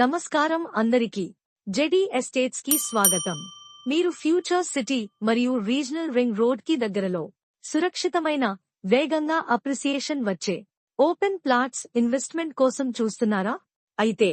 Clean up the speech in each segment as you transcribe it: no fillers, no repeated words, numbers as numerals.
నమస్కారం అందరికీ. JD estates కి స్వాగతం. మీరు ఫ్యూచర్ సిటీ మరియు రీజనల్ రింగ్ రోడ్ కి దగ్గరలో సురక్షితమైన, వేగంగా అప్రిసియేషన్ వచ్చే ఓపెన్ ప్లాట్స్ ఇన్వెస్ట్మెంట్ కోసం చూస్తున్నారా? అయితే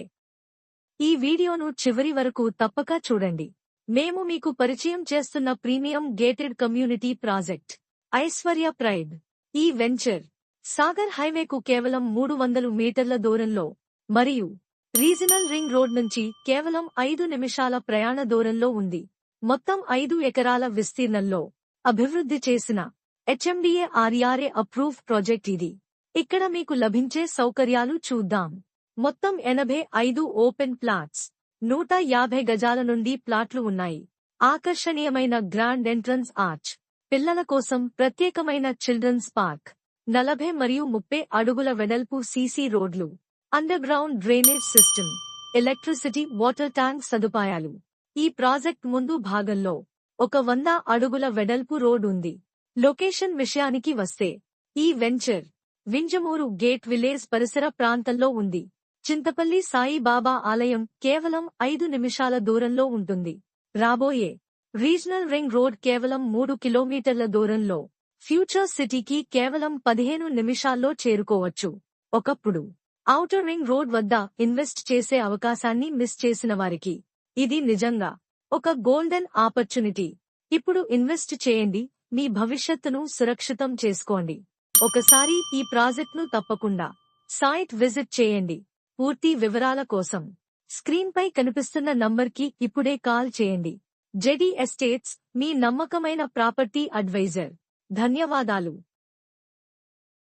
ఈ వీడియోను చివరి వరకు తప్పక చూడండి. మేము మీకు పరిచయం చేస్తున్న premium gated community project Aishwarya pride. ఈ వెంచర్ సాగర్ హైవేకు కేవలం 300 మీటర్ల దూరంలో మరియు రీజనల్ రింగ్ రోడ్ నుంచి కేవలం 5 నిమిషాల ప్రయాణ దూరంలో ఉంది. మొత్తం 5 ఎకరాల విస్తీర్ణంలో అభివృద్ధి చేసిన హెచ్ఎండిఏ ఆర్ఆర్ఏ అప్రూవ్ ప్రాజెక్ట్ ఇది. ఇక్కడ మీకు లభించే సౌకర్యాలు చూద్దాం. మొత్తం 85 ఓపెన్ ప్లాట్స్, 150 గజాల నుండి ప్లాట్లు ఉన్నాయి. ఆకర్షణీయమైన గ్రాండ్ ఎంట్రన్స్ ఆర్చ్, పిల్లల కోసం ప్రత్యేకమైన చిల్డ్రన్స్ పార్క్, 40 మరియు 30 అడుగుల వెడల్పు సీసీ రోడ్లు, underground drainage system, electricity, water tank సదుపాయాలు. ఈ ప్రాజెక్ట్ ముందు భాగంలో ఒక 100 అడుగుల వెడల్పు రోడ్ ఉంది. లొకేషన్ విషయానికి వస్తే ఈ వెంచర్ వింజమూరు గేట్ విలేజ్ పరిసర ప్రాంతంలో ఉంది. చింతపల్లి సాయిబాబా ఆలయం కేవలం 5 నిమిషాల దూరంలో ఉంటుంది. రాబోయే రీజనల్ రింగ్ రోడ్ కేవలం 3 కిలోమీటర్ల దూరంలో, ఫ్యూచర్ సిటీకి కేవలం 15 నిమిషాల్లో చేరుకోవచ్చు. ఒకప్పుడు ఔటర్ రింగ్ రోడ్ వద్ద ఇన్వెస్ట్ చేసే అవకాశాన్ని మిస్ చేసిన వారికి ఇది నిజంగా ఒక గోల్డెన్ ఆపర్చునిటీ. ఇప్పుడు ఇన్వెస్ట్ చేయండి, మీ భవిష్యత్తును సురక్షితం చేసుకోండి. ఒకసారి ఈ ప్రాజెక్ట్ను తప్పకుండా సైట్ విజిట్ చేయండి. పూర్తి వివరాల కోసం స్క్రీన్పై కనిపిస్తున్న నంబర్కి ఇప్పుడే కాల్ చేయండి. జెడి ఎస్టేట్స్, మీ నమ్మకమైన ప్రాపర్టీ అడ్వైజర్. ధన్యవాదాలు.